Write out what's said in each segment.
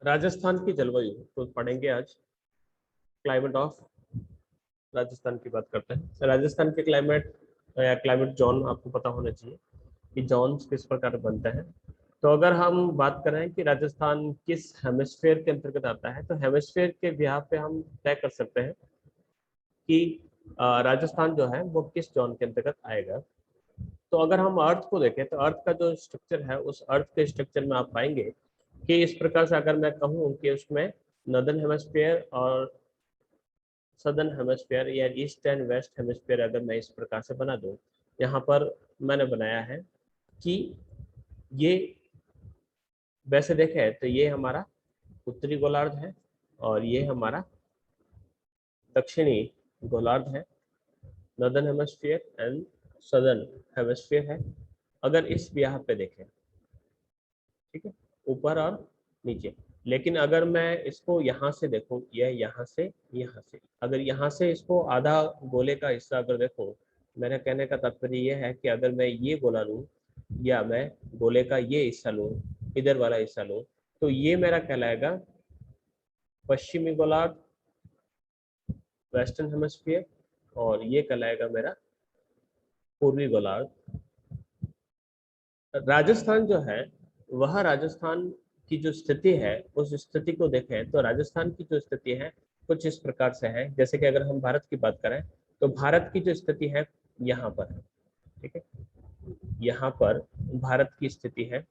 राजस्थान की जलवायु तो पढ़ेंगे आज। क्लाइमेट ऑफ राजस्थान की बात करते हैं। तो राजस्थान के क्लाइमेट या क्लाइमेट जोन आपको पता होना चाहिए कि जोन किस प्रकार बनते हैं। तो अगर हम बात करें कि राजस्थान किस हेमिस्फेयर के अंतर्गत आता है, तो हेमिस्फेयर के बिहार पे हम तय कर सकते हैं कि राजस्थान जो है वो किस जोन के अंतर्गत आएगा। तो अगर हम अर्थ को देखें तो अर्थ का जो स्ट्रक्चर है, उस अर्थ के स्ट्रक्चर में आप पाएंगे कि इस प्रकार से अगर मैं कहूँ कि उसमें नॉर्दर्न हेमिस्फीयर और सदर्न हेमिस्फीयर या ईस्ट एंड वेस्ट हेमिस्फीयर अगर मैं इस प्रकार से बना दूं, यहाँ पर मैंने बनाया है कि ये वैसे देखें तो ये हमारा उत्तरी गोलार्ध है और ये हमारा दक्षिणी गोलार्ध है, northern hemisphere and southern hemisphere है। अगर इस यहाँ पे देखें, ठीक है, ऊपर और नीचे। लेकिन अगर मैं इसको यहाँ से देखूं, यह यहाँ से अगर यहाँ से इसको आधा गोले का हिस्सा अगर देखो, मेरे कहने का तात्पर्य यह है कि अगर मैं ये गोला लूं या मैं गोले का ये हिस्सा लूं, इधर वाला हिस्सा लूं, तो ये मेरा कहलाएगा पश्चिमी गोलार्ध, वेस्टर्न हेमिस्फीयर, और ये कहलाएगा मेरा पूर्वी गोलार्ध। राजस्थान जो है वह राजस्थान की जो स्थिति है, उस स्थिति को देखें तो राजस्थान की जो स्थिति है कुछ इस प्रकार से है। जैसे कि अगर हम भारत की बात करें तो भारत की जो स्थिति है यहाँ पर है, ठीक है, यहाँ पर भारत की स्थिति है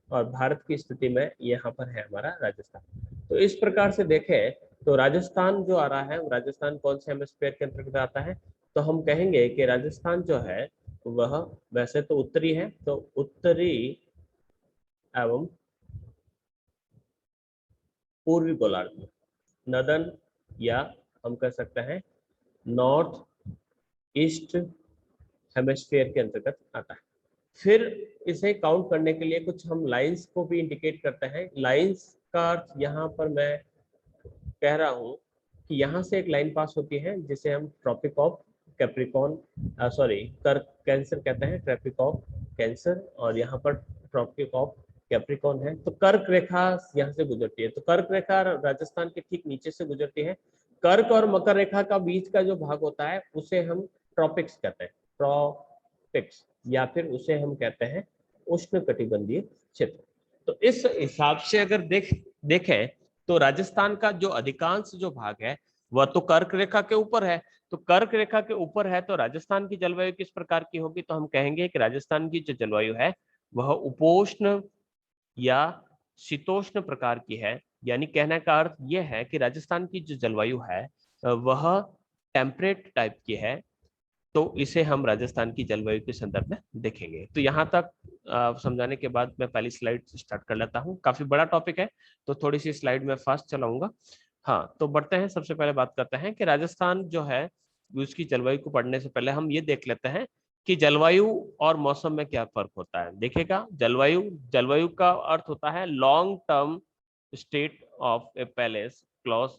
और भारत की स्थिति में यहाँ पर है हमारा राजस्थान। तो इस प्रकार से देखें तो राजस्थान जो आ रहा है, राजस्थान कौन से हेमिस्फीयर के अंतर्गत आता है, तो हम कहेंगे कि राजस्थान जो है वह वैसे तो उत्तरी है, तो उत्तरी एवं पूर्वी गोलार्ध में, नदन या हम कह सकते हैं नॉर्थ ईस्ट हेमिस्फीयर के अंतर्गत आता है। फिर इसे काउंट करने के लिए कुछ हम लाइंस को भी इंडिकेट करते हैं। लाइंस का अर्थ यहाँ पर मैं कह रहा हूँ कि यहाँ से एक लाइन पास होती है जिसे हम ट्रॉपिक ऑफ कैप्रिकॉन कर्क कैंसर कहते हैं, ट्रॉपिक ऑफ कैंसर, और यहाँ पर ट्रॉपिक ऑफ कैप्रिकॉन है। तो कर्क रेखा यहाँ से गुजरती है, तो कर्क रेखा राजस्थान के ठीक नीचे से गुजरती है। कर्क और मकर रेखा का बीच का जो भाग होता है उसे हम ट्रॉपिक्स कहते हैं, ट्रॉपिक्स, या फिर उसे हम कहते हैं उष्ण कटिबंधीय क्षेत्र। तो इस हिसाब से अगर देखें तो राजस्थान का जो अधिकांश जो भाग है वह तो कर्क रेखा के ऊपर है। तो कर्क रेखा के ऊपर है तो राजस्थान की जलवायु किस प्रकार की होगी, तो हम कहेंगे कि राजस्थान की जो जलवायु है वह उपोष्ण या शीतोष्ण प्रकार की है। यानी कहने का अर्थ यह है कि राजस्थान की जो जलवायु है वह टेम्परेट टाइप की है। तो इसे हम राजस्थान की जलवायु के संदर्भ में देखेंगे। तो यहाँ तक समझाने के बाद मैं पहली स्लाइड स्टार्ट कर लेता हूँ। काफी बड़ा टॉपिक है तो थोड़ी सी स्लाइड में फास्ट चलाऊंगा। हाँ, तो बढ़ते हैं। सबसे पहले बात करते हैं कि राजस्थान जो है उसकी जलवायु को पढ़ने से पहले हम ये देख लेते हैं कि जलवायु और मौसम में क्या फर्क होता है। देखिएगा, जलवायु जलवायु का अर्थ होता है long term state of a place clause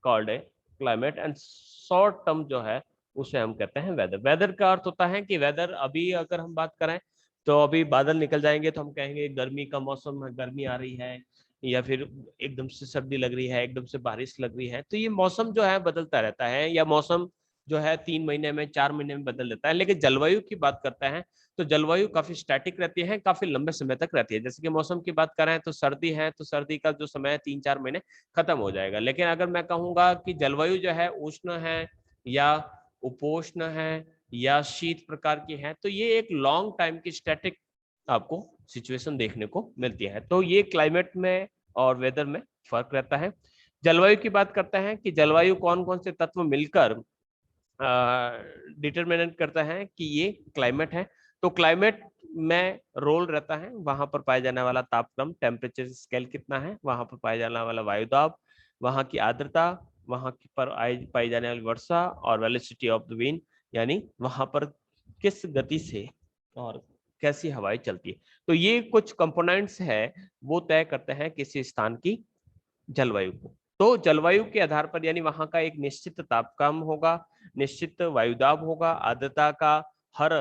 called a climate, and short term जो है उसे हम कहते हैं वेदर। वेदर का अर्थ होता है कि वेदर, अभी अगर हम बात करें तो अभी बादल निकल जाएंगे तो हम कहेंगे गर्मी का मौसम है, गर्मी आ रही है, या फिर एकदम से सर्दी लग रही है, एकदम से बारिश लग रही है। तो ये मौसम जो है बदलता रहता है, या मौसम जो है 3 महीने में 4 महीने में बदल देता है। लेकिन जलवायु की बात करते हैं तो जलवायु काफी स्टैटिक रहती है, काफी लंबे समय तक रहती है। जैसे कि मौसम की बात करें तो सर्दी है तो सर्दी का जो समय है 3-4 महीने खत्म हो जाएगा। लेकिन अगर मैं कहूंगा कि जलवायु जो है उष्ण है या उपोष्ण है या शीत प्रकार की है, तो ये एक लॉन्ग टाइम की स्टैटिक आपको सिचुएशन देखने को मिलती है। तो ये क्लाइमेट में और वेदर में फर्क रहता है। जलवायु की बात करते हैं कि जलवायु कौन कौन से तत्व मिलकर डिटरमिनेट करता है कि ये क्लाइमेट है। तो क्लाइमेट में रोल रहता है वहां पर पाए जाने वाला तापक्रम, टेम्परेचर स्केल कितना है, वहां पर पाए जाने वाला वायुदाब, वहां की आर्द्रता, वहां की पर पाई जाने वाली वर्षा, और वेलोसिटी ऑफ द विंड, यानी वहां पर किस गति से और कैसी हवाएं चलती है। तो ये कुछ कंपोनेंट्स है वो तय करते हैं किसी स्थान की जलवायु को। तो जलवायु के आधार पर यानी वहां का एक निश्चित तापक्रम होगा, निश्चित वायुदाब होगा, आर्द्रता का हर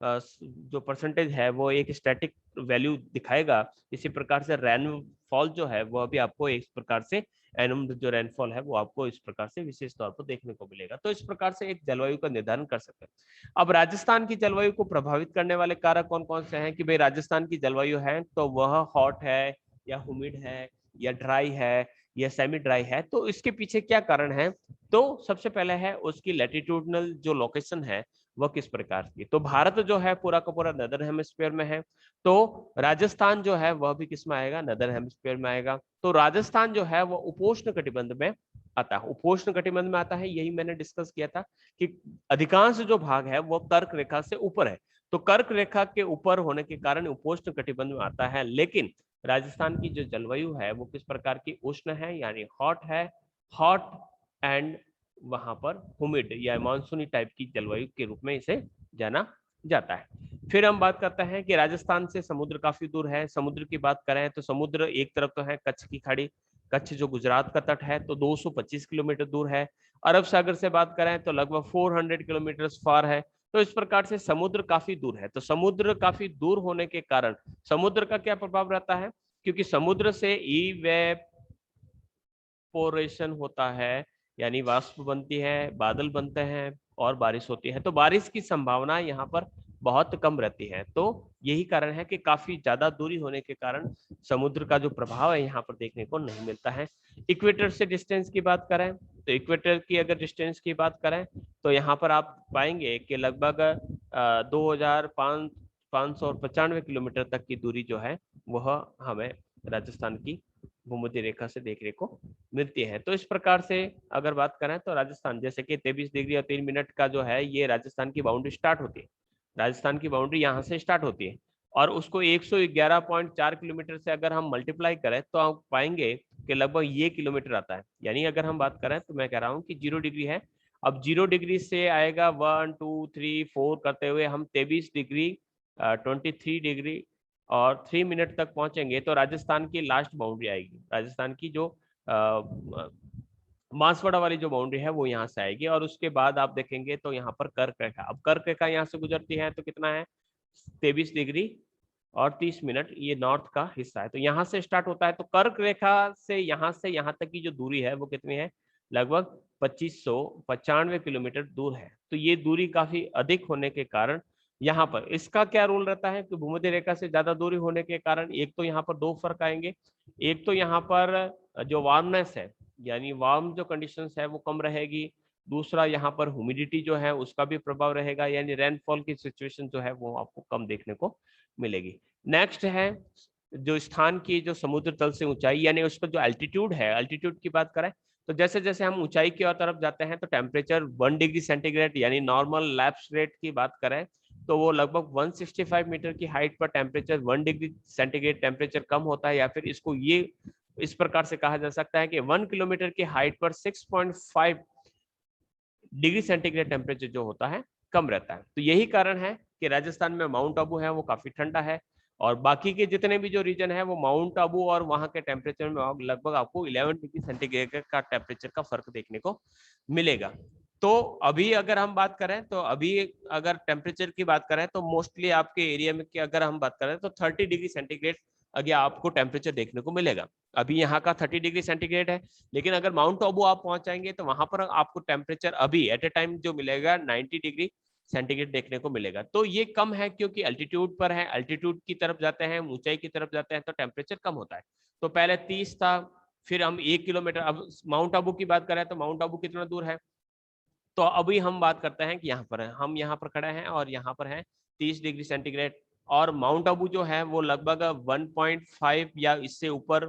जो परसेंटेज है वो एक स्टैटिक वैल्यू दिखाएगा, इसी प्रकार से रेनफॉल जो है वो अभी आपको इस प्रकार से एनुअल जो रेनफॉल है वो आपको इस प्रकार से विशेष तौर पर देखने को मिलेगा। तो इस प्रकार से एक जलवायु का निर्धारण कर सकते हैं। अब राजस्थान की जलवायु को प्रभावित करने वाले कारक कौन कौन से हैं कि भाई राजस्थान की जलवायु है तो वह हॉट है या ह्यूमिड है या ड्राई है या सेमी ड्राई है। तो इसके पीछे क्या कारण है? तो सबसे पहले है उसकी लैटिट्यूडनल जो लोकेशन है वह किस प्रकार की। तो भारत जो है पूरा का पूरा नदर हेमिस्फीयर में है, तो राजस्थान जो है वह भी किस में आएगा? नदर हेमिस्फीयर में आएगा। तो राजस्थान जो है वह उपोष्ण कटिबंध में आता है, उपोष्ण कटिबंध में आता है। यही मैंने डिस्कस किया था कि अधिकांश जो भाग है वो कर्क रेखा से ऊपर है, तो कर्क रेखा के ऊपर होने के कारण उपोष्ण कटिबंध में आता है। लेकिन राजस्थान की जो जलवायु है वो किस प्रकार की? उष्ण है, यानी हॉट है, हॉट एंड वहां पर ह्यूमिड या मानसूनी टाइप की जलवायु के रूप में इसे जाना जाता है। फिर हम बात करते हैं कि राजस्थान से समुद्र काफी दूर है। समुद्र की बात करें तो समुद्र एक तरफ तो है कच्छ की खाड़ी, कच्छ जो गुजरात का तट है तो 225 किलोमीटर दूर है। अरब सागर से बात करें तो लगभग 400 किलोमीटर फार है। तो इस प्रकार से समुद्र काफी दूर है। तो समुद्र काफी दूर होने के कारण समुद्र का क्या प्रभाव रहता है? क्योंकि समुद्र से इवेपोरेशन होता है, यानी वाष्प बनती है, बादल बनते हैं और बारिश होती है। तो बारिश की संभावना यहाँ पर बहुत कम रहती है। तो यही कारण है कि काफी ज्यादा दूरी होने के कारण समुद्र का जो प्रभाव है यहाँ पर देखने को नहीं मिलता है। इक्वेटर से डिस्टेंस की बात करें तो इक्वेटर की अगर डिस्टेंस की बात करें तो यहाँ पर आप पाएंगे कि लगभग 2595 किलोमीटर तक की दूरी जो है वह हमें राजस्थान की भूमध्य रेखा से देखने को मिलती है। तो इस प्रकार से अगर बात करें तो राजस्थान जैसे कि 23 डिग्री और 3 मिनट का जो है ये राजस्थान की बाउंड्री स्टार्ट होती है। राजस्थान की बाउंड्री यहाँ से स्टार्ट होती है और उसको 111.4 किलोमीटर से अगर हम मल्टीप्लाई करें तो आप पाएंगे कि लगभग ये किलोमीटर आता है। यानी अगर हम बात करें तो मैं कह रहा हूँ कि 0 डिग्री है, अब 0 डिग्री से आएगा 1 2 3 4 करते हुए हम 23 डिग्री 23 डिग्री और 3 मिनट तक पहुंचेंगे तो राजस्थान की लास्ट बाउंड्री आएगी। राजस्थान की जो बांसवाड़ा वाली जो बाउंड्री है वो यहाँ से आएगी और उसके बाद आप देखेंगे तो यहाँ पर कर्क रेखा, अब कर्क रेखा यहाँ से गुजरती है तो कितना है? 23 डिग्री और 30 मिनट, ये नॉर्थ का हिस्सा है। तो यहाँ से स्टार्ट होता है तो कर्क रेखा से यहाँ तक की जो दूरी है वो कितनी है? लगभग 2595 किलोमीटर दूर है। तो ये दूरी काफी अधिक होने के कारण यहाँ पर इसका क्या रोल रहता है कि भूमध्य रेखा से ज्यादा दूरी होने के कारण एक तो यहाँ पर दो फर्क आएंगे। एक तो यहाँ पर जो वार्मनेस है, यानी वार्म जो कंडीशंस है वो कम रहेगी। दूसरा यहाँ पर ह्यूमिडिटी जो है उसका भी प्रभाव रहेगा, यानी रेनफॉल की सिचुएशन जो है वो आपको कम देखने को मिलेगी। नेक्स्ट है जो स्थान की जो समुद्र तल से ऊंचाई, यानी उस पर जो एल्टीट्यूड है, एल्टीट्यूड की बात करें तो जैसे जैसे हम ऊंचाई की तरफ जाते हैं तो टेम्परेचर 1 डिग्री सेंटीग्रेड यानी नॉर्मल लैप्स रेट की बात करें तो वो लगभग 165 मीटर की हाइट पर टेम्परेचर 1 डिग्री सेंटीग्रेड टेम्परेचर कम होता है, या फिर इसको ये इस प्रकार से कहा जा सकता है कि 1 किलोमीटर की हाइट पर 6.5 डिग्री सेंटीग्रेड टेम्परेचर जो होता है कम रहता है। तो यही कारण है कि राजस्थान में माउंट आबू है वो काफी ठंडा है और बाकी के जितने भी जो रीजन है वो माउंट आबू और वहां के टेम्परेचर में लगभग आपको 11 डिग्री सेंटीग्रेड का टेम्परेचर का फर्क देखने को मिलेगा। तो अभी अगर हम बात करें तो अभी अगर टेम्परेचर की बात करें तो मोस्टली आपके एरिया में की अगर हम बात करें तो 30 डिग्री सेंटीग्रेड अगर आपको टेम्परेचर देखने को मिलेगा। अभी यहाँ का 30 डिग्री सेंटीग्रेड है, लेकिन अगर माउंट आबू आप पहुंच जाएंगे तो वहां पर आपको टेम्परेचर अभी एट ए टाइम जो मिलेगा 90 डिग्री सेंटीग्रेड देखने को मिलेगा। तो ये कम है क्योंकि अल्टीट्यूड पर है, अल्टीट्यूड की तरफ जाते हैं, ऊंचाई की तरफ जाते हैं तो टेम्परेचर कम होता है। तो पहले 30 था, फिर हम 1 किलोमीटर, अब माउंट आबू की बात करें तो माउंट आबू कितना दूर है? तो अभी हम बात करते हैं कि यहाँ पर है, हम यहाँ पर खड़े हैं और यहाँ पर है 30 डिग्री सेंटीग्रेड और माउंट आबू जो है वो लगभग 1.5 या इससे ऊपर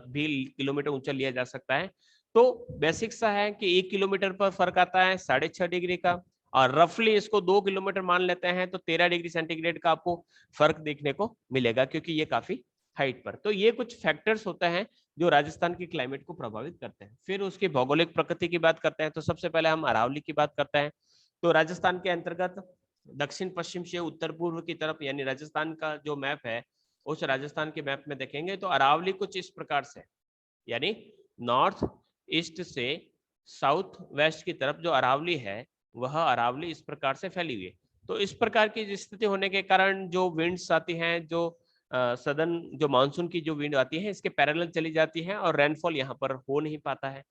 भी किलोमीटर ऊंचा लिया जा सकता है। तो बेसिक सा है कि 1 किलोमीटर पर फर्क आता है 6.5 डिग्री का और रफली इसको 2 किलोमीटर मान लेते हैं तो 13 डिग्री सेंटीग्रेड का आपको फर्क देखने को मिलेगा क्योंकि ये काफी हाइट पर। तो ये कुछ फैक्टर्स होते हैं जो राजस्थान की क्लाइमेट को प्रभावित करते हैं। फिर उसकी भौगोलिक प्रकृति की बात करते हैं तो सबसे पहले हम अरावली की बात करते हैं। तो राजस्थान के अंतर्गत दक्षिण पश्चिम से उत्तर पूर्व की तरफ, यानी राजस्थान का जो मैप है उस राजस्थान के मैप में देखेंगे तो अरावली कुछ इस प्रकार से, यानी नॉर्थ ईस्ट से साउथ वेस्ट की तरफ जो अरावली है वह अरावली इस प्रकार से फैली हुई है। तो इस प्रकार की स्थिति होने के कारण जो विंड्स आती हैं, जो सदर्न जो मानसून की जो विंड आती है इसके पैरेलल चली जाती है और रेनफॉल यहाँ पर हो नहीं पाता है।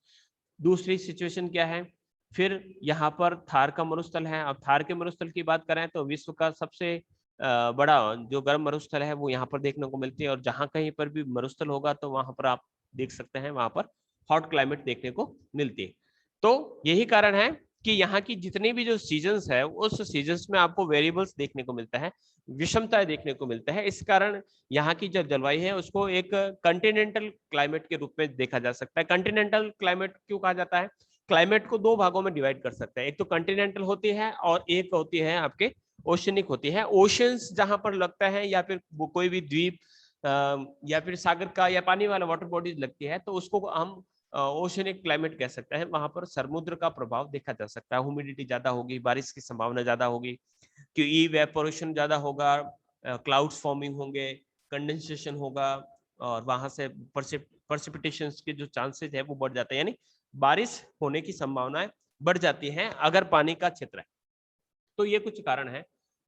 दूसरी सिचुएशन क्या है, फिर यहाँ पर थार का मरुस्थल है। अब थार के मरुस्थल की बात करें तो विश्व का सबसे बड़ा जो गर्म मरुस्थल है वो यहाँ पर देखने को मिलती है, और जहां कहीं पर भी मरुस्थल होगा तो वहां पर आप देख सकते हैं वहां पर हॉट क्लाइमेट देखने को मिलती है। तो यही कारण है कि यहाँ की जितनी भी जो सीजन्स है उस सीजन्स में आपको वेरिएबल्स देखने को मिलता है, विषमताएं देखने को मिलता है। इस कारण यहाँ की जो जलवायु है उसको एक कंटिनेंटल क्लाइमेट के रूप में देखा जा सकता है। कंटिनेंटल क्लाइमेट क्यों कहा जाता है? क्लाइमेट को दो भागों में डिवाइड कर सकते हैं, एक तो कंटिनेंटल होती है और एक होती है आपके ओशनिक होती है। ओशंस जहां पर लगता है या फिर कोई भी द्वीप या फिर सागर का या पानी वाला वाटर बॉडीज लगती है तो उसको हम ओशनिक क्लाइमेट कह सकते हैं। वहां पर समुद्र का प्रभाव देखा जा सकता है, ह्यूमिडिटी ज्यादा होगी, बारिश की संभावना ज्यादा होगी, कि इवेपोरेशन ज्यादा होगा, क्लाउड्स फॉर्मिंग होंगे, कंडेंसेशन होगा, और वहां से प्रेसिपिटेशन के जो चांसेस है वो बढ़ जाते हैं, यानी बारिश होने की संभावनाएं बढ़ जाती हैं अगर पानी का क्षेत्र है। तो ये कुछ कारण है।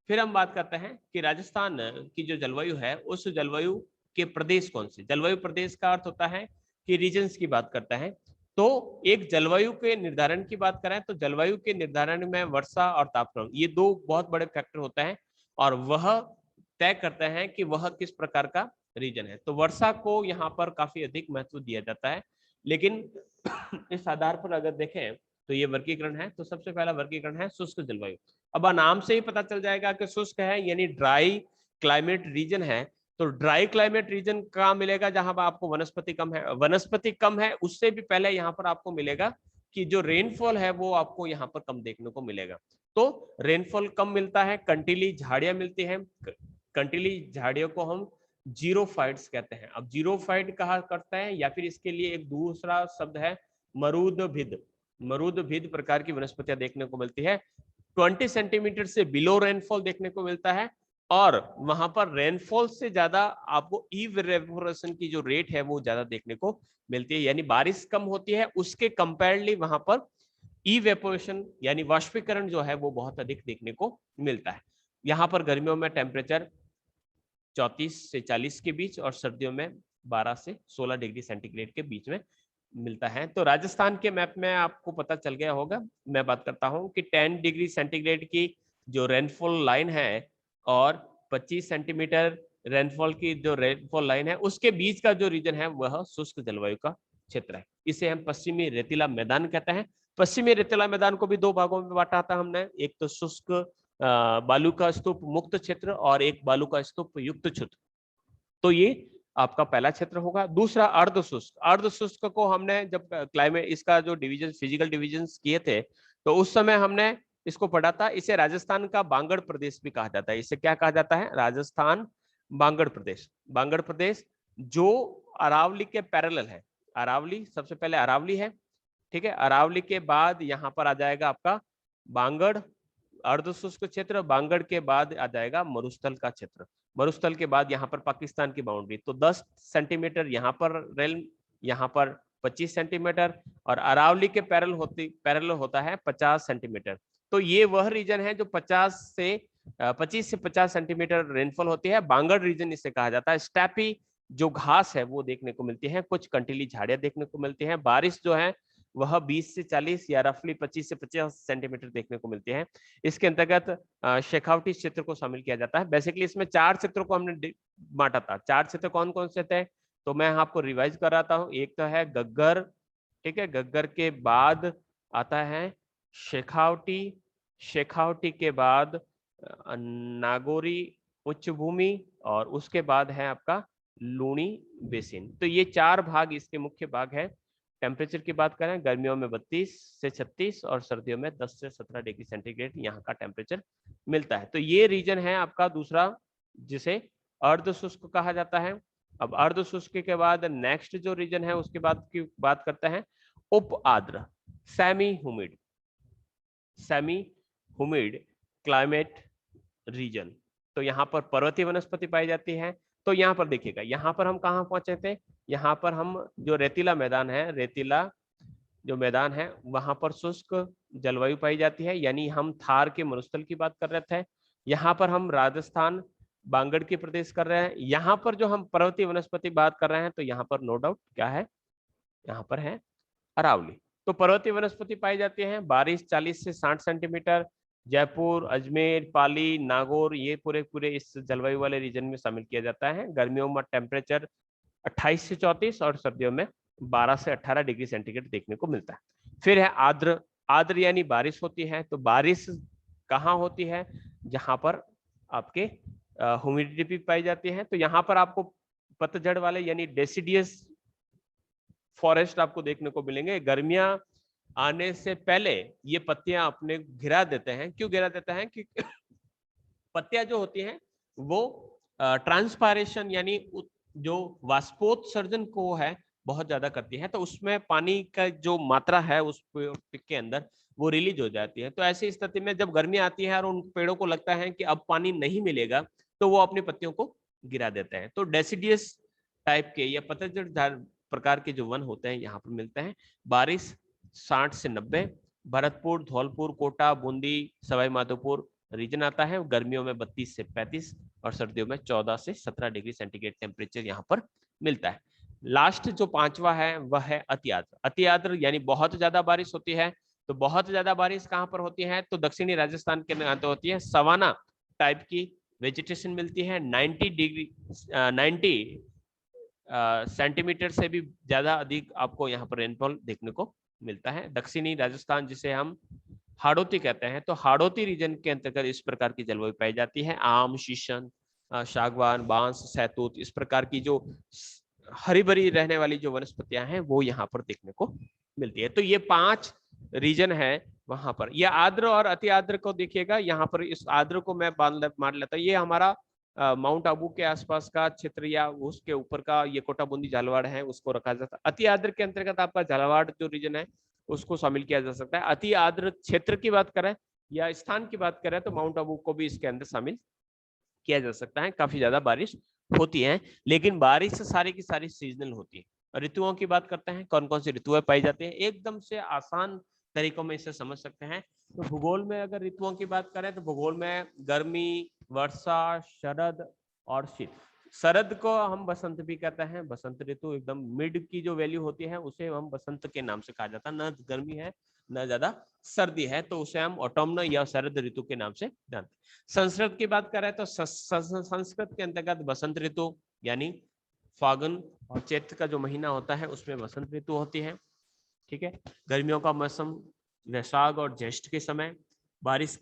फिर हम बात करते हैं कि राजस्थान की जो जलवायु है उस जलवायु के प्रदेश कौन से। जलवायु प्रदेश का अर्थ होता है कि रीजन्स की बात करता है। तो एक जलवायु के निर्धारण की बात करें तो जलवायु के निर्धारण में वर्षा और तापक्रम ये दो बहुत बड़े फैक्टर होते हैं, और वह तय करते हैं कि वह किस प्रकार का रीजन है। तो वर्षा को यहाँ पर काफी अधिक महत्व दिया जाता है, लेकिन इस आधार पर अगर देखें तो ये वर्गीकरण है। तो सबसे पहला वर्गीकरण है शुष्क जलवायु। अब नाम से ही पता चल जाएगा कि शुष्क है यानी ड्राई क्लाइमेट रीजन है। तो ड्राई क्लाइमेट रीजन कहाँ मिलेगा? जहां पर आपको वनस्पति कम है। वनस्पति कम है उससे भी पहले यहाँ पर आपको मिलेगा कि जो रेनफॉल है वो आपको यहाँ पर कम देखने को मिलेगा। तो रेनफॉल कम मिलता है, कंटीली झाड़ियां मिलती हैं। कंटीली झाड़ियों को हम जीरोफाइट्स कहते हैं। अब जीरोफाइट कहा करता है या फिर इसके लिए एक दूसरा शब्द है मरुदभिद। मरुदभिद प्रकार की वनस्पतियां देखने को मिलती है। 20 सेंटीमीटर से बिलो रेनफॉल देखने को मिलता है, और वहां पर रेनफॉल से ज्यादा आपको इवेपोरेशन की जो रेट है वो ज्यादा देखने को मिलती है, यानी बारिश कम होती है उसके कंपेयरली वहां पर इवेपोरेशन यानी वाष्पीकरण जो है वो बहुत अधिक देखने को मिलता है। यहाँ पर गर्मियों में टेम्परेचर 34 से 40 के बीच और सर्दियों में 12 से 16 डिग्री सेंटीग्रेड के बीच में मिलता है। तो राजस्थान के मैप में आपको पता चल गया होगा, मैं बात करता हूं कि 10 डिग्री सेंटीग्रेड की जो रेनफॉल लाइन है और 25 सेंटीमीटर रेनफॉल की जो रेनफॉल लाइन है उसके बीच का जो रीजन है वह शुष्क जलवायु का क्षेत्र है। इसे हम पश्चिमी रेतीला मैदान कहते हैं। पश्चिमी रेतीला मैदान को भी दो भागों में बांटा था हमने, एक तो शुष्क बालू का स्तूप मुक्त क्षेत्र और एक बालू का स्तूप युक्त क्षेत्र। तो ये आपका पहला क्षेत्र होगा। दूसरा अर्ध शुष्क। अर्ध शुष्क को हमने जब क्लाइमेट इसका जो डिवीजन फिजिकल डिवीजन किए थे तो उस समय हमने इसको पढ़ा था। इसे राजस्थान का बांगड़ प्रदेश भी कहा जाता है। इसे क्या कहा जाता है? राजस्थान बांगड़ प्रदेश। बांगड़ प्रदेश जो अरावली के पैरेलल है। अरावली सबसे पहले अरावली है, ठीक है। अरावली के बाद यहाँ पर आ जाएगा आपका बांगड़ अर्ध शुष्क क्षेत्र। बांगड़ के बाद आ जाएगा मरुस्थल का क्षेत्र। मरुस्थल के बाद यहाँ पर पाकिस्तान की बाउंड्री। तो 10 सेंटीमीटर यहाँ पर रेल, यहाँ पर 25 सेंटीमीटर, और अरावली के पैरेलल होता है 50 सेंटीमीटर। तो ये वह रीजन है जो 25 से 50 सेंटीमीटर रेनफॉल होती है। बांगड़ रीजन इसे कहा जाता है। स्टेपी जो घास है वो देखने को मिलती है, कुछ कंटीली झाड़ियां देखने को मिलती हैं। बारिश जो है वह 20 से 40 या रफली 25 से 50 सेंटीमीटर देखने को मिलती है। इसके अंतर्गत शेखावटी क्षेत्र को शामिल किया जाता है। बेसिकली इसमें 4 क्षेत्रों को हमने बांटा था। 4 क्षेत्र कौन कौन से थे तो मैं आपको रिवाइज कराता हूँ। एक तो है गग्गर, ठीक है। गग्गर के बाद आता है शेखावटी। शेखावटी के बाद नागौरी उच्च भूमि, और उसके बाद है आपका लूणी बेसिन। तो ये 4 भाग इसके मुख्य भाग है। टेम्परेचर की बात करें गर्मियों में 32 से 36 और सर्दियों में 10 से 17 डिग्री सेंटीग्रेड यहाँ का टेम्परेचर मिलता है। तो ये रीजन है आपका दूसरा जिसे अर्ध शुष्क कहा जाता है। अब अर्ध शुष्क के बाद नेक्स्ट जो रीजन है उसके बाद की बात करते हैं उप आर्द्र semi humid. Semi humid climate reason. तो यहाँ पर पर्वतीय वनस्पति पाई जाती है। तो यहाँ पर देखिएगा, यहाँ पर हम कहाँ पहुंचे थे? यहाँ पर हम जो रेतीला मैदान है, रेतीला जो मैदान है वहां पर शुष्क जलवायु पाई जाती है, यानी हम थार के मरुस्थल की बात कर रहे थे, यहाँ पर हम राजस्थान बांगड़ के प्रदेश कर रहे हैं, यहाँ पर जो हम पर्वतीय वनस्पति बात कर रहे हैं तो यहाँ पर नो डाउट क्या है, यहाँ पर है अरावली। तो पर्वतीय वनस्पति पाई जाती है, बारिश 40 से 60 सेंटीमीटर। जयपुर, अजमेर, पाली, नागौर ये पूरे पूरे इस जलवायु वाले रीजन में शामिल किया जाता है। गर्मियों में टेम्परेचर 28 से 34 और सर्दियों में 12 से 18 डिग्री सेंटीग्रेड देखने को मिलता है। फिर है आर्द्र। आर्द्र यानी बारिश होती है, तो बारिश कहाँ होती है, जहां पर आपके ह्यूमिडिटी भी पाई जाती है। तो यहाँ पर आपको पतझड़ वाले यानी डेसिडियस फॉरेस्ट आपको देखने को मिलेंगे। गर्मियां आने से पहले ये पत्तियां अपने गिरा देते हैं। क्यों गिरा देते हैं? क्योंकि पत्तियां जो होती हैं वो ट्रांसपायरेशन यानी जो वाष्पोत्सर्जन को है बहुत ज्यादा करती है, तो उसमें पानी का जो मात्रा है उस पिक के अंदर वो रिलीज हो जाती है। तो ऐसी स्थिति में जब गर्मी आती है और उन पेड़ों को लगता है कि अब पानी नहीं मिलेगा, तो वो अपनी पत्तियों को गिरा देते हैं। तो डेसिडियस टाइप के या पतझड़ प्रकार के जो वन होते हैं यहाँ पर मिलते हैं। बारिश 60 से 90, भरतपुर, धौलपुर, कोटा, बूंदी, सवाई माधोपुर रीजन आता है। गर्मियों में 32 से 35 और सर्दियों में 14 से 17 डिग्री सेंटीग्रेड टेम्परेचर यहाँ पर मिलता है। लास्ट जो पांचवा है वह है अति आर्द्र। अति आर्द्र यानी बहुत ज्यादा बारिश होती है। तो बहुत ज्यादा बारिश कहाँ पर होती है? तो दक्षिणी राजस्थान के अंदर होती है। सवाना टाइप की वेजिटेशन मिलती है। 90 सेंटीमीटर से भी ज्यादा अधिक आपको यहाँ पर रेनफॉल देखने को मिलता है। दक्षिणी राजस्थान जिसे हम हाड़ौती कहते हैं, तो हाड़ौती रीजन के अंतर्गत इस प्रकार की जलवायु पाई जाती है। आम, शीशम, सागवान, बांस, सहतूत इस प्रकार की जो हरी भरी रहने वाली जो वनस्पतियां हैं वो यहाँ पर देखने को मिलती है। तो ये 5 रीजन है वहां पर। यह आर्द्र और अति आर्द्र को देखिएगा, यहाँ पर इस आर्द्र को मैं मान लेता हूँ ये हमारा माउंट आबू के आसपास का क्षेत्र या उसके ऊपर का ये कोटा बूंदी झालावाड़ है उसको रखा जाता है। अति आर्द्र के अंतर्गत आपका झालावाड़ जो रीजन है उसको शामिल किया जा सकता है। अति आर्द्र क्षेत्र की बात करें या स्थान की बात करें तो माउंट आबू को भी इसके अंदर शामिल किया जा सकता है। काफी ज्यादा बारिश होती है, लेकिन बारिश सारी की सारी सीजनल होती है। ऋतुओं की बात करते हैं, कौन कौन सी ऋतुएं पाई जाती हैं, एकदम से आसान तरीकों में इसे समझ सकते हैं। तो भूगोल में अगर ऋतुओं की बात करें तो भूगोल में गर्मी, वर्षा, शरद और शीत। शरद को हम बसंत भी कहते हैं। बसंत ऋतु एकदम मिड की जो वैल्यू होती है उसे हम बसंत के नाम से कहा जाता है। न गर्मी है न ज्यादा सर्दी है, तो उसे हम ऑटोमन या शरद ऋतु के नाम से जानते हैं। संस्कृत की बात करें तो संस्कृत के अंतर्गत बसंत ऋतु यानी फागुन और चैत्र का जो महीना होता है उसमें बसंत ऋतु होती है। ठीक है। गर्मियों का मौसम वैशाख और ज्येष्ठ के समय, बारिश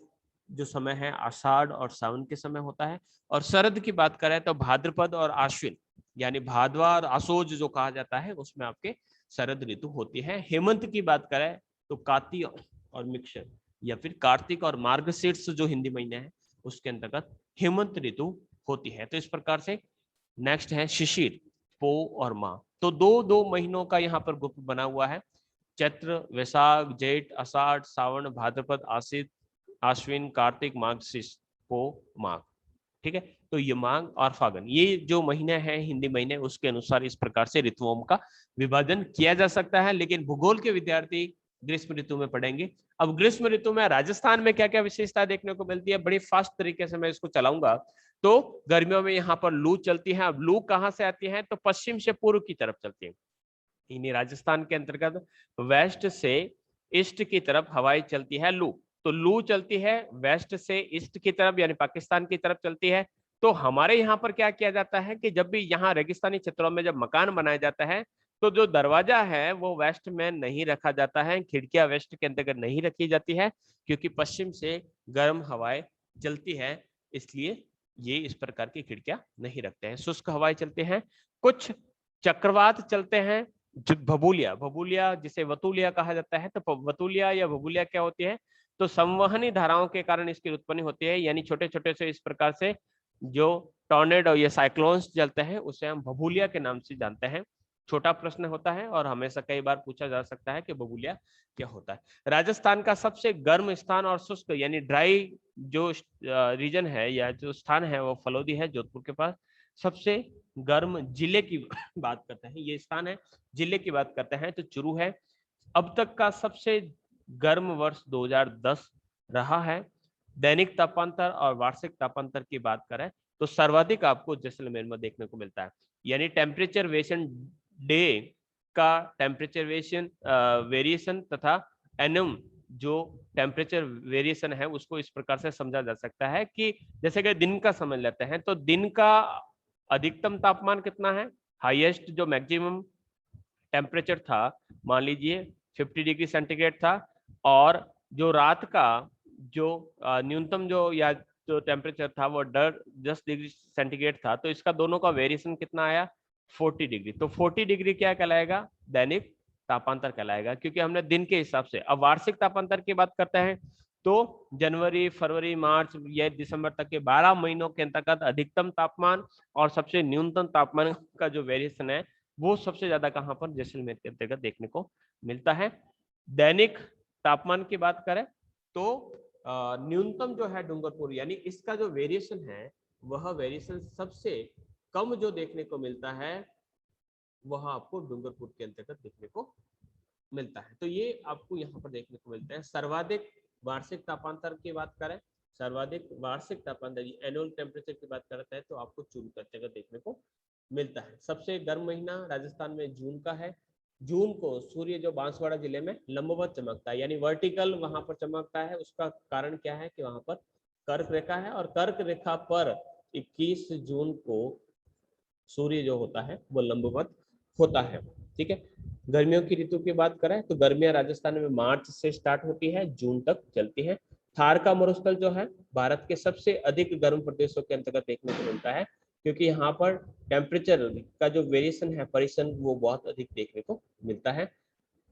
जो समय है आषाढ़ और सावन के समय होता है। और शरद की बात करें तो भाद्रपद और आश्विन यानी भादवा और आशोज जो कहा जाता है उसमें आपके शरद ऋतु होती है। हेमंत की बात करें तो कार्तिक और मिक्सर या फिर कार्तिक और मार्गशीर्ष जो हिंदी महीने हैं उसके अंतर्गत हेमंत ऋतु होती है। तो इस प्रकार से नेक्स्ट है शिशिर, पो और माह। तो दो महीनों का यहाँ पर ग्रुप बना हुआ है। चैत्र, वैशाख, जेठ, आषाढ़, सावन, भाद्रपद, आश्विन, कार्तिक, मार्गशीर्ष, पो, माघ। ठीक है। तो ये माघ और फागुन ये जो महीने हैं हिंदी महीने उसके अनुसार इस प्रकार से ऋतुओं का विभाजन किया जा सकता है। लेकिन भूगोल के विद्यार्थी ग्रीष्म ऋतु में पढ़ेंगे। अब ग्रीष्म ऋतु में राजस्थान में क्या क्या विशेषता देखने को मिलती है, बड़ी फास्ट तरीके से मैं इसको चलाऊंगा। तो गर्मियों में यहाँ पर लू चलती है। अब लू कहाँ से आती है? तो पश्चिम से पूर्व की तरफ चलती है। इन्हीं राजस्थान के अंतर्गत वेस्ट से ईस्ट की तरफ हवाएं चलती है लू। तो लू चलती है वेस्ट से ईस्ट की तरफ यानी पाकिस्तान की तरफ चलती है। तो हमारे यहाँ पर क्या किया जाता है कि जब भी यहाँ रेगिस्तानी क्षेत्रों में जब मकान बनाया जाता है तो जो दरवाजा है वो वेस्ट में नहीं रखा जाता है, खिड़कियां वेस्ट के अंतर्गत नहीं रखी जाती है, क्योंकि पश्चिम से गर्म हवाएं चलती है, इसलिए ये इस प्रकार की खिड़कियां नहीं रखते हैं। शुष्क हवाएं चलते हैं। कुछ चक्रवात चलते हैं। भभूलिया जिसे वतुलिया कहा जाता है। तो वतुलिया या भभूलिया क्या होती है? तो संवहनी धाराओं के कारण इसकी उत्पत्ति होती है, यानी छोटे छोटे से इस प्रकार से जो टॉर्नेडो या साइक्लोन्स चलते हैं उसे हम भभूलिया के नाम से जानते हैं। छोटा प्रश्न होता है और हमेशा कई बार पूछा जा सकता है कि भभूलिया क्या होता है। राजस्थान का सबसे गर्म स्थान और शुष्क यानी ड्राई जो रीजन है या जो स्थान है वो फलोदी है जोधपुर के पास। सबसे गर्म जिले की बात करते हैं, ये स्थान है। जिले की बात करते हैं तो चुरू है। अब तक का सबसे गर्म वर्ष 2010 रहा है। दैनिक तापांतर और वार्षिक तापांतर की बात करें तो सर्वाधिक आपको जैसलमेर में देखने को मिलता है, यानी टेम्परेचर वेरिएशन डे का टेम्परेचर वेरिएशन तथा एनम जो टेम्परेचर वेरिएशन है उसको इस प्रकार से समझा जा सकता है कि जैसे कि दिन का समझ लेते हैं तो दिन का अधिकतम तापमान कितना है, हाईएस्ट जो मैक्सिमम टेम्परेचर था मान लीजिए 50 डिग्री सेंटीग्रेड था, और जो रात का जो न्यूनतम जो या जो टेम्परेचर था वो 10 डिग्री सेंटीग्रेड था। तो इसका दोनों का वेरिएशन कितना आया, 40 डिग्री। तो 40 डिग्री क्या कहलाएगा, दैनिक तापांतर कहलाएगा, क्योंकि हमने दिन के हिसाब से। अब वार्षिक तापांतर की बात करते हैं तो जनवरी, फरवरी, मार्च या दिसंबर तक के 12 महीनों के अंतर्गत अधिकतम तापमान और सबसे न्यूनतम तापमान का जो वेरिएशन है वो सबसे ज्यादा कहां पर, जैसलमेर के अंतर्गत देखने को मिलता है। दैनिक तापमान की बात करें तो न्यूनतम जो है डूंगरपुर, यानी इसका जो वेरिएशन है वह वेरिएशन सबसे कम जो देखने को मिलता है वह आपको डूंगरपुर के अंतर्गत देखने को मिलता है। तो ये आपको यहाँ पर देखने को मिलता है। सर्वाधिक वार्षिक तापांतर की बात करें, सर्वाधिक वार्षिक तापमान एनुअल टेम्परेचर की बात करते हैं तो आपको जून के अंतर्गत देखने को मिलता है। सबसे गर्म महीना राजस्थान में जून का है। जून को सूर्य जो बांसवाड़ा जिले में लंबवत चमकता है, यानी वर्टिकल वहां पर चमकता है। उसका कारण क्या है कि वहां पर कर्क रेखा है, और कर्क रेखा पर 21 जून को सूर्य जो होता है वो लंबवत होता है। ठीक है। गर्मियों की ऋतु की बात करें तो गर्मियां राजस्थान में मार्च से स्टार्ट होती है, जून तक चलती है। थार का मरुस्थल जो है भारत के सबसे अधिक गर्म प्रदेशों के अंतर्गत देखने को मिलता है, क्योंकि यहाँ पर टेम्परेचर का जो वेरिएशन है, परिसन, वो बहुत अधिक देखने को मिलता है।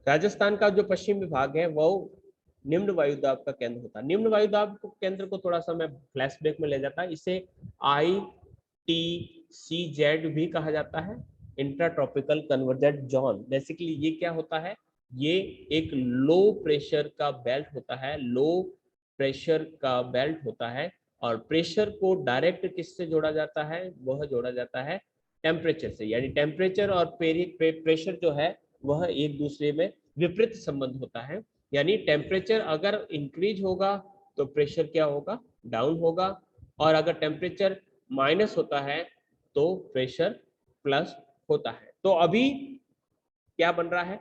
राजस्थान का जो पश्चिमी भाग है वो निम्न वायुदाब का केंद्र होता है। निम्न वायुदाब केंद्र को थोड़ा सा मैं फ्लैशबैक में ले जाता है। इसे ITCZ भी कहा जाता है, intra tropical convergent zone. Basically ये क्या होता है, ये एक लो प्रेशर का बेल्ट होता है, लो प्रेशर का बेल्ट होता है, और प्रेशर को डायरेक्ट किससे जोड़ा जाता है, वह जोड़ा जाता है टेम्परेचर से। यानी टेम्परेचर और प्रेशर जो है वह एक दूसरे में विपरीत संबंध होता है। यानी टेम्परेचर अगर इंक्रीज होगा तो प्रेशर क्या होगा, डाउन होगा, और अगर टेम्परेचर माइनस होता है तो प्रेशर प्लस होता है। तो अभी क्या बन रहा है,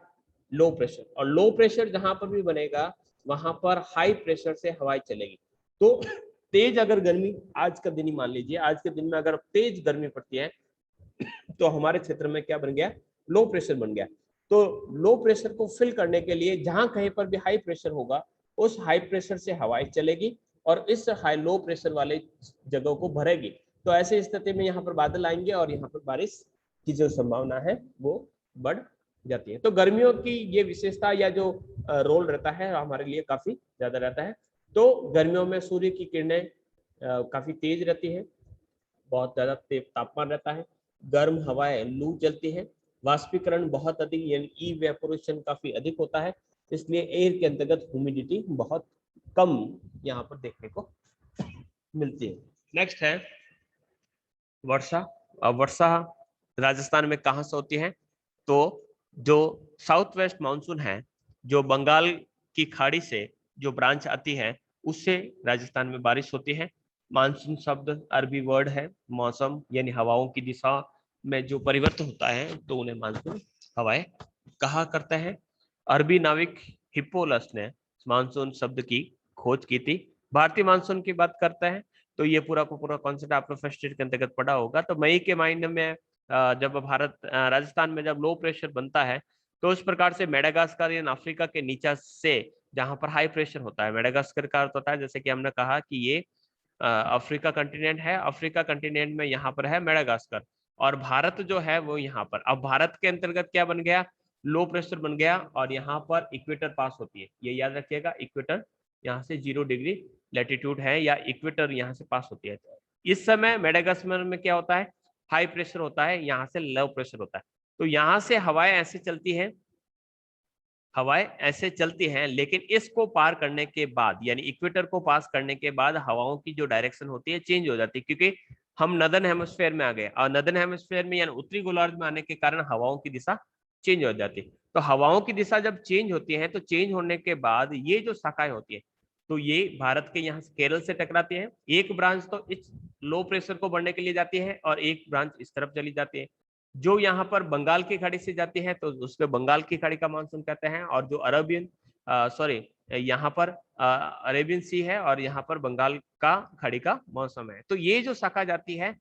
लो प्रेशर, और लो प्रेशर जहां पर भी बनेगा वहां पर हाई प्रेशर से हवाएं चलेगी। तो तेज अगर गर्मी, आज का दिन ही मान लीजिए, आज के दिन में अगर तेज गर्मी पड़ती है तो हमारे क्षेत्र में क्या बन गया, लो प्रेशर बन गया। तो लो प्रेशर को फिल करने के लिए जहां कहीं पर भी हाई प्रेशर होगा उस हाई प्रेशर से हवाएं चलेगी और इस हाई लो प्रेशर वाले जगहों को भरेगी। तो ऐसी स्थिति में यहाँ पर बादल आएंगे और यहाँ पर बारिश की जो संभावना है वो बढ़ जाती है। तो गर्मियों की ये विशेषता या जो रोल रहता है हमारे लिए काफी ज्यादा रहता है। तो गर्मियों में सूर्य की किरणें काफी तेज रहती है, बहुत ज्यादा तापमान रहता है, गर्म हवाएं लू चलती है, वाष्पीकरण बहुत अधिक यानी इवेपोरेशन काफी अधिक होता है, इसलिए एयर के अंतर्गत ह्यूमिडिटी बहुत कम यहाँ पर देखने को मिलती है। नेक्स्ट है वर्षा। अब वर्षा राजस्थान में कहाँ से होती है, तो जो साउथ वेस्ट मानसून है, जो बंगाल की खाड़ी से जो ब्रांच आती है उससे राजस्थान में बारिश होती है। मानसून शब्द अरबी वर्ड है, मौसम यानी हवाओं की दिशा में जो परिवर्तन होता है तो उन्हें मानसून हवाएं कहा करते हैं। अरबी नाविक हिप्पोलस ने मानसून शब्द की खोज की थी। भारतीय मानसून की बात करते हैं तो ये पूरा का पूरा कॉन्सेप्ट आपने फर्स्ट ईयर के अंतर्गत पढ़ा होगा। तो मई के महीने में जब राजस्थान में जब लो प्रेशर बनता है तो उस प्रकार से मेडागास्कर या अफ्रीका के नीचे से जहां पर हाई प्रेशर होता है, मेडागास्कर का अर्थ होता है जैसे कि हमने कहा कि ये अफ्रीका कंटिनेंट है, अफ्रीका कंटिनेंट में यहाँ पर है मेडागास्कर, और भारत जो है वो यहाँ पर। अब भारत के अंतर्गत क्या बन गया, लो प्रेशर बन गया, और यहाँ पर इक्वेटर पास होती है, ये याद रखिएगा, इक्वेटर यहाँ से 0 डिग्री लैटिट्यूड है या इक्वेटर यहाँ से पास होती है। इस समय मेडागास्कर में क्या होता है, हाई प्रेशर होता है, यहाँ से लो प्रेशर होता है। तो यहाँ से हवाएं ऐसे चलती हैं, हवाएं ऐसे चलती हैं, लेकिन इसको पार करने के बाद यानी इक्वेटर को पास करने के बाद हवाओं की जो डायरेक्शन होती है चेंज हो जाती है, क्योंकि हम नदर्न हेमिस्फीयर में आ गए, और नदर्न हेमिस्फीयर में यानी उत्तरी गोलार्ध में आने के कारण हवाओं की दिशा चेंज हो जाती है। तो हवाओं की दिशा जब चेंज होती है तो चेंज होने के बाद ये जो शाखाएं होती है तो ये भारत के यहाँ केरल से टकराती है। एक ब्रांच तो इस लो प्रेशर को बढ़ने के लिए जाती है और एक ब्रांच इस तरफ चली जाती है। जो यहाँ पर बंगाल की खाड़ी से जाती है तो उसको बंगाल की खाड़ी का मानसून कहते हैं, और जो अरबियन सॉरी यहाँ पर अरेबियन सी है और यहाँ पर बंगाल का खाड़ी का मौसम है। तो ये जो शाखा जाती है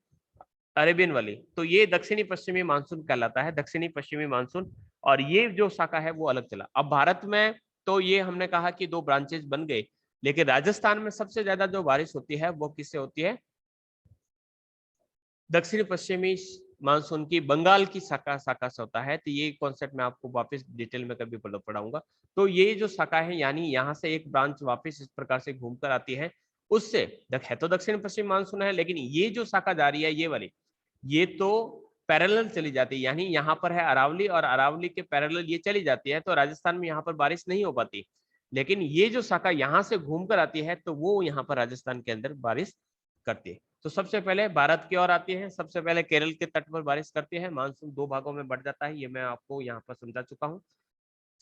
अरेबियन वाली, तो ये दक्षिणी पश्चिमी मानसून कहलाता है, दक्षिणी पश्चिमी मानसून। और ये जो शाखा है वो अलग चला। अब भारत में तो ये हमने कहा कि दो ब्रांचेस बन गए, लेकिन राजस्थान में सबसे ज्यादा जो बारिश होती है वो किससे होती है? दक्षिण पश्चिमी मानसून की बंगाल की शाखा से होता है। तो ये कॉन्सेप्ट मैं आपको वापस डिटेल में कभी पढ़ाऊंगा। तो ये जो शाखा है यानी यहाँ से एक ब्रांच वापस इस प्रकार से घूमकर आती है, उससे है तो दक्षिण पश्चिम मानसून है, लेकिन ये जो शाखा जा रही है ये वाली, ये तो पैरेलल चली जाती है, यानी यहाँ पर है अरावली और अरावली के पैरेलल ये चली जाती है, तो राजस्थान में यहाँ पर बारिश नहीं हो पाती। लेकिन ये जो शाखा यहाँ से घूमकर आती है तो वो यहाँ पर राजस्थान के अंदर बारिश करती है। तो सबसे पहले भारत की ओर आती है, सबसे पहले केरल के तट पर बारिश करती है। मानसून दो भागों में बढ़ जाता है, ये मैं आपको यहाँ पर समझा चुका हूँ।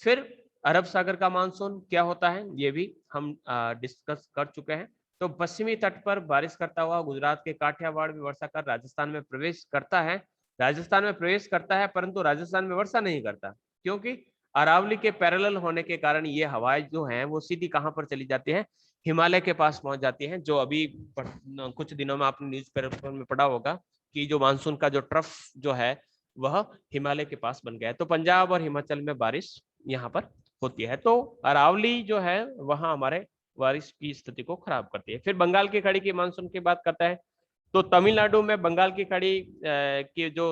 फिर अरब सागर का मानसून क्या होता है ये भी हम डिस्कस कर चुके हैं। तो पश्चिमी तट पर बारिश करता हुआ गुजरात के काठियावाड़ में वर्षा कर राजस्थान में प्रवेश करता है। राजस्थान में प्रवेश करता है परंतु राजस्थान में वर्षा नहीं करता, क्योंकि अरावली के पैरेलल होने के कारण ये हवाएं जो हैं वो सीधी कहां पर चली जाती है? हिमालय के पास पहुंच जाती हैं। जो अभी कुछ दिनों में आपने न्यूज पेपर में पढ़ा होगा कि जो मानसून का जो ट्रफ जो है वह हिमालय के पास बन गया है। तो पंजाब और हिमाचल में बारिश यहाँ पर होती है। तो अरावली जो है वहां हमारे बारिश की स्थिति को खराब करती है। फिर बंगाल की खाड़ी की मानसून की बात करता है तो तमिलनाडु में बंगाल की खाड़ी की जो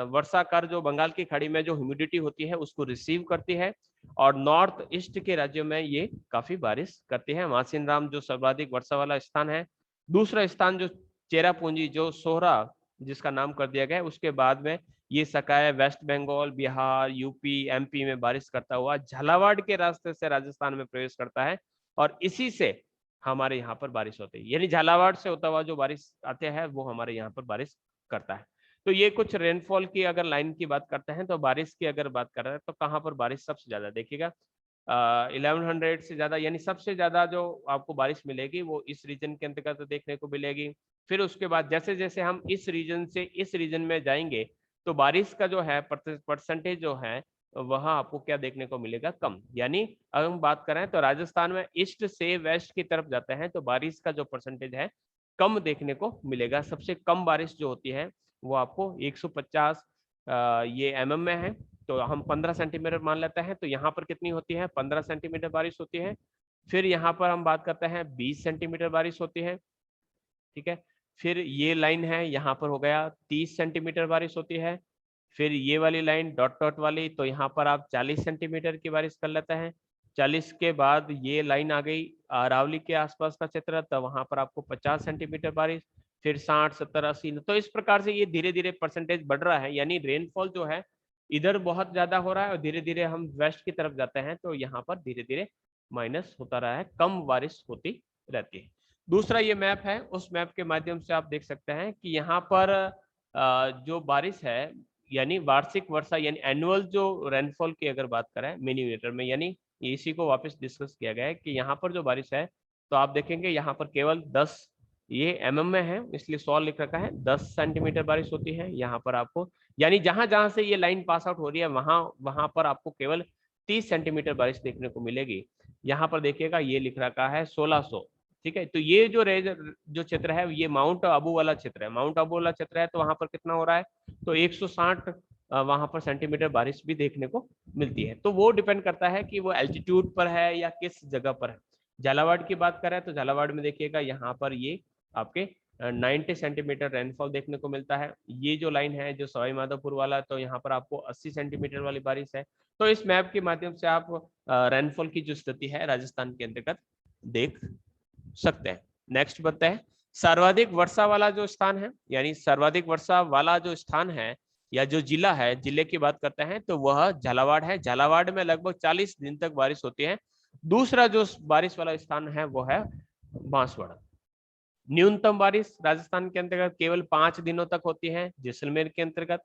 वर्षा कर जो बंगाल की खाड़ी में जो ह्यूमिडिटी होती है उसको रिसीव करती है, और नॉर्थ ईस्ट के राज्यों में ये काफी बारिश करती है। मासिन राम जो सर्वाधिक वर्षा वाला स्थान है। दूसरा स्थान जो चेरापूंजी जो सोहरा जिसका नाम कर दिया गया है, उसके बाद में ये शाखाएं वेस्ट बंगाल, बिहार, यूपी, एमपी में बारिश करता हुआ झालावाड़ के रास्ते से राजस्थान में प्रवेश करता है, और इसी से हमारे यहाँ पर बारिश होती है। यानी झालावाड़ से होता हुआ जो बारिश आते हैं वो हमारे यहाँ पर बारिश करता है। तो ये कुछ रेनफॉल की अगर लाइन की बात करते हैं तो बारिश की अगर बात कर रहे हैं तो कहाँ पर बारिश सबसे ज्यादा देखिएगा 1100 से ज्यादा, यानी सबसे ज्यादा जो आपको बारिश मिलेगी वो इस रीजन के अंतर्गत देखने को मिलेगी। फिर उसके बाद जैसे जैसे हम इस रीजन से इस रीजन में जाएंगे तो बारिश का जो है परसेंटेज जो है वह आपको क्या देखने को मिलेगा? कम। यानी अगर हम बात करें तो राजस्थान में ईस्ट से वेस्ट की तरफ जाते हैं तो बारिश का जो परसेंटेज है कम देखने को मिलेगा। सबसे कम बारिश जो होती है वो आपको 150 ये एमएम में है, तो हम 15 सेंटीमीटर मान लेते हैं। तो यहाँ पर कितनी होती है? 15 सेंटीमीटर बारिश होती है। फिर यहाँ पर हम बात करते हैं 20 सेंटीमीटर बारिश होती है, ठीक है। फिर ये लाइन है, यहाँ पर हो गया 30 सेंटीमीटर बारिश होती है। फिर ये वाली लाइन डॉट डॉट वाली, तो यहाँ पर आप 40 सेंटीमीटर की बारिश कर लेते हैं। 40 के बाद ये लाइन आ गई अरावली के आसपास का क्षेत्र, तो वहां पर आपको 50 सेंटीमीटर बारिश। फिर 60, 70, 80, तो इस प्रकार से ये धीरे धीरे परसेंटेज बढ़ रहा है। यानी रेनफॉल जो है इधर बहुत ज्यादा हो रहा है और धीरे धीरे हम वेस्ट की तरफ जाते हैं तो यहाँ पर धीरे धीरे माइनस होता रहा है, कम बारिश होती रहती है। दूसरा ये मैप है, उस मैप के माध्यम से आप देख सकते हैं कि यहाँ पर जो बारिश है यानी वार्षिक वर्षा यानी एनुअल जो रेनफॉल की अगर बात करें मिलीमीटर में, यानी इसी को वापस डिस्कस किया गया है कि यहाँ पर जो बारिश है तो आप देखेंगे यहाँ पर केवल 10 ये एमएम में है, इसलिए 100 लिख रखा है। 10 सेंटीमीटर बारिश होती है यहाँ पर आपको, यानी जहां जहां से ये लाइन पास आउट हो रही है वहां पर आपको केवल 30 सेंटीमीटर बारिश देखने को मिलेगी। यहाँ पर देखिएगा ये लिख रखा है 1600, ठीक है। तो ये जो क्षेत्र है ये माउंट आबू वाला क्षेत्र है। माउंट आबू वाला क्षेत्र है तो वहां पर कितना हो रहा है? तो 160 वहां पर सेंटीमीटर बारिश भी देखने को मिलती है। तो वो डिपेंड करता है कि वो एल्टीट्यूड पर है या किस जगह पर है। झालावाड़ की बात करें तो झालावाड़ में देखिएगा यहाँ पर ये आपके 90 सेंटीमीटर रेनफॉल देखने को मिलता है। ये जो लाइन है जो सवाई माधोपुर वाला, तो यहाँ पर आपको 80 सेंटीमीटर वाली बारिश है। तो इस मैप के माध्यम से आप रेनफॉल की जो स्थिति है राजस्थान के अंतर्गत देख सकते हैं। नेक्स्ट बताते हैं सर्वाधिक वर्षा वाला जो स्थान है, यानी सर्वाधिक वर्षा वाला जो स्थान है या जो जिला है, जिले की बात करते हैं तो वह झालावाड़ है। झालावाड़ में लगभग 40 दिन तक बारिश होती है। दूसरा जो बारिश वाला स्थान है वो है बांसवाड़ा। न्यूनतम बारिश राजस्थान के अंतर्गत केवल 5 दिनों तक होती है जैसलमेर के अंतर्गत।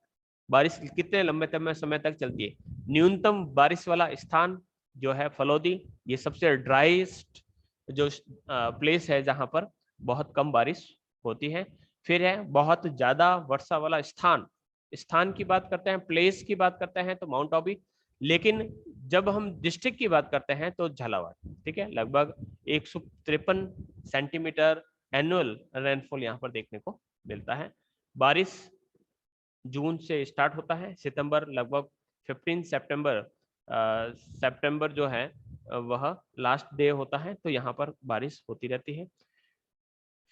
बारिश कितने लंबे समय तक चलती है। न्यूनतम बारिश वाला स्थान जो है फलोदी, ये सबसे ड्राइस्ट जो प्लेस है जहां पर बहुत कम बारिश होती है। फिर है बहुत ज्यादा वर्षा वाला स्थान, स्थान की बात करते हैं, प्लेस की बात करते हैं तो माउंट आबू, लेकिन जब हम डिस्ट्रिक्ट की बात करते हैं तो झालावाड़। ठीक है, लगभग 153 सेंटीमीटर एनुअल रेनफॉल यहाँ पर देखने को मिलता है। बारिश जून से स्टार्ट होता है, सितंबर लगभग 15 सितंबर जो है वह लास्ट डे होता है, तो यहाँ पर बारिश होती रहती है।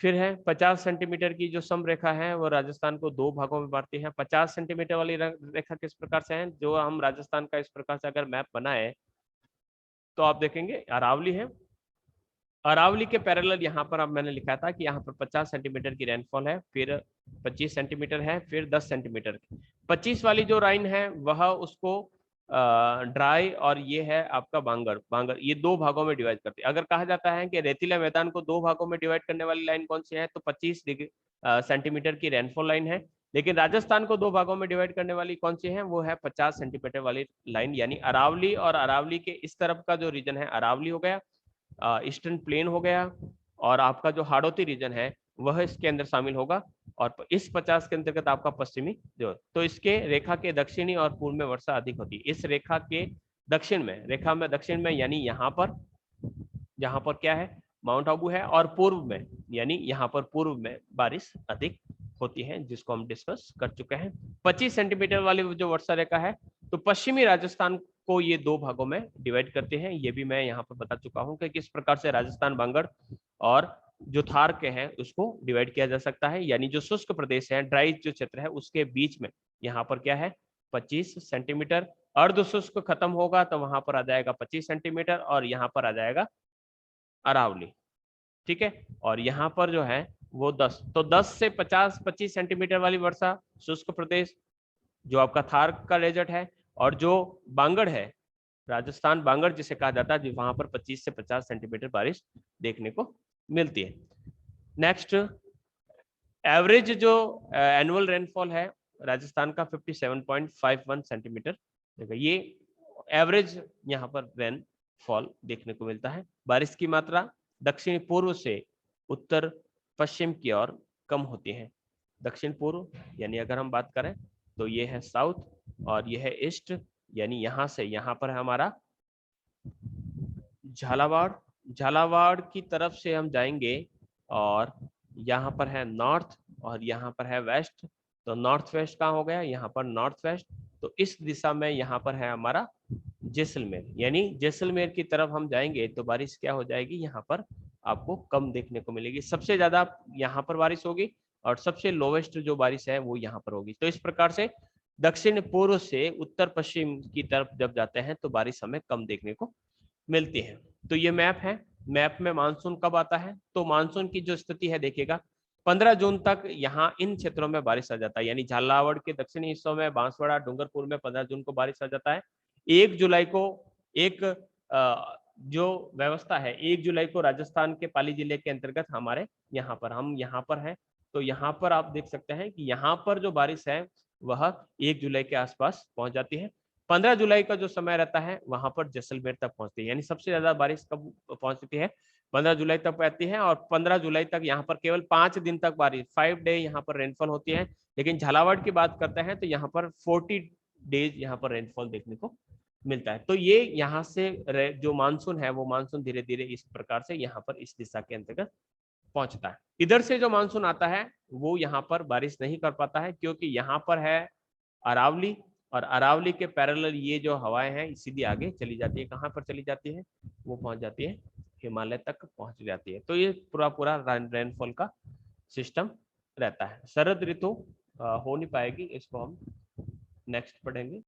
फिर है 50 सेंटीमीटर की जो समरेखा है वो राजस्थान को दो भागों में बांटती है। 50 सेंटीमीटर वाली रेखा किस प्रकार से है, जो हम राजस्थान का इस प्रकार से अगर मैप बनाए तो आप देखेंगे अरावली है, अरावली के पैरेलल यहाँ पर अब मैंने लिखा था कि यहाँ पर 50 सेंटीमीटर की रेनफॉल है, फिर 25 सेंटीमीटर है, फिर 10 सेंटीमीटर। 25 वाली जो लाइन है वह उसको ड्राई और ये है आपका बांगर, ये दो भागों में डिवाइड करती है। अगर कहा जाता है कि रेतीला मैदान को दो भागों में डिवाइड करने वाली लाइन कौन सी है, तो 25 सेंटीमीटर की रेनफॉल लाइन है। लेकिन राजस्थान को दो भागों में डिवाइड करने वाली कौन सी है, वो है 50 सेंटीमीटर वाली लाइन, यानी अरावली, और अरावली के इस तरफ का जो रीजन है अरावली हो गया, ईस्टर्न प्लेन हो गया, और आपका जो हाड़ौती रीजन है वह इसके अंदर शामिल होगा, और इस 50 के अंतर्गत आपका पश्चिमी जो, तो इसके रेखा के दक्षिणी और पूर्व में वर्षा अधिक होती है। इस रेखा के दक्षिण में यानी यहाँ पर क्या है, माउंट आबू है, और पूर्व में यानी यहाँ पर पूर्व में बारिश अधिक होती है, जिसको हम डिस्कस कर चुके हैं। 25 सेंटीमीटर वाली जो वर्षा रेखा है तो पश्चिमी राजस्थान को ये दो भागों में डिवाइड करते हैं। ये भी मैं यहाँ पर बता चुका हूँ कि किस प्रकार से राजस्थान बांगड़ और जो थार के हैं उसको डिवाइड किया जा सकता है, यानी जो शुष्क प्रदेश है, ड्राई जो क्षेत्र है, उसके बीच में यहाँ पर क्या है 25 सेंटीमीटर, अर्ध शुष्क खत्म होगा तो वहां पर आ जाएगा 25 सेंटीमीटर, और यहाँ पर आ जाएगा अरावली। ठीक है, और यहाँ पर जो है वो 10, तो 10 से 25 सेंटीमीटर वाली वर्षा शुष्क प्रदेश जो आपका थार का डेजर्ट है, और जो बांगड़ है, राजस्थान बांगड़ जिसे कहा जाता है, वहां पर 25 से 50 सेंटीमीटर बारिश देखने को मिलती है। नेक्स्ट, एवरेज जो एनुअल रेनफॉल है राजस्थान का 57.51 सेंटीमीटर, ये एवरेज यहाँ पर रेनफॉल देखने को मिलता है। बारिश की मात्रा दक्षिण पूर्व से उत्तर पश्चिम की ओर कम होती है। दक्षिण पूर्व यानी अगर हम बात करें तो ये है साउथ, और ये है ईस्ट, यानी यहाँ से यहाँ पर है हमारा झालावाड़ की तरफ से हम जाएंगे, और यहाँ पर है नॉर्थ, और यहाँ पर है वेस्ट, तो नॉर्थ वेस्ट कहाँ हो गया, यहाँ पर नॉर्थ वेस्ट, तो इस दिशा में यहाँ पर है हमारा जैसलमेर, यानी जैसलमेर की तरफ हम जाएंगे तो बारिश क्या हो जाएगी, यहाँ पर आपको कम देखने को मिलेगी। सबसे ज्यादा यहाँ पर बारिश होगी, और सबसे लोवेस्ट जो बारिश है वो यहाँ पर होगी। तो इस प्रकार से दक्षिण पूर्व से उत्तर पश्चिम की तरफ जब जाते हैं तो बारिश हमें कम देखने को मिलती है। तो ये मैप है, मैप में मानसून कब आता है, तो मानसून की जो स्थिति है देखिएगा 15 जून तक यहाँ इन क्षेत्रों में बारिश आ जाता है, यानी झालावाड़ के दक्षिणी हिस्सों में, बांसवाड़ा, डूंगरपुर में 15 जून को बारिश आ जाता है। 1 जुलाई को एक जो व्यवस्था है, 1 जुलाई को राजस्थान के पाली जिले के अंतर्गत हमारे यहाँ पर, हम यहाँ पर हैं, तो यहाँ पर आप देख सकते हैं कि यहाँ पर जो बारिश है वह 1 जुलाई के आसपास पहुंच जाती है। 15 जुलाई का जो समय रहता है वहां पर जैसलमेर तक पहुंचती है, यानी सबसे ज्यादा बारिश कब पहुंचती है, 15 जुलाई तक पहुंचती है, और 15 जुलाई तक यहाँ पर केवल 5 दिन तक बारिश, 5 डे यहाँ पर रेनफॉल होती है। लेकिन झालावाड़ की बात करते हैं तो यहाँ पर 40 डेज यहाँ पर रेनफॉल देखने को मिलता है। तो ये यहाँ से जो मानसून है वो मानसून धीरे धीरे इस प्रकार से यहाँ पर इस दिशा के अंतर्गत पहुंचता है। इधर से जो मानसून आता है वो यहाँ पर बारिश नहीं कर पाता है, क्योंकि यहाँ पर है अरावली, और अरावली के पैरेलल ये जो हवाएं हैं सीधी आगे चली जाती है, कहाँ पर चली जाती है, वो पहुंच जाती है हिमालय तक पहुंच जाती है। तो ये पूरा रेनफॉल का सिस्टम रहता है। शरद ऋतु हो नहीं पाएगी, इसको हम नेक्स्ट पढ़ेंगे।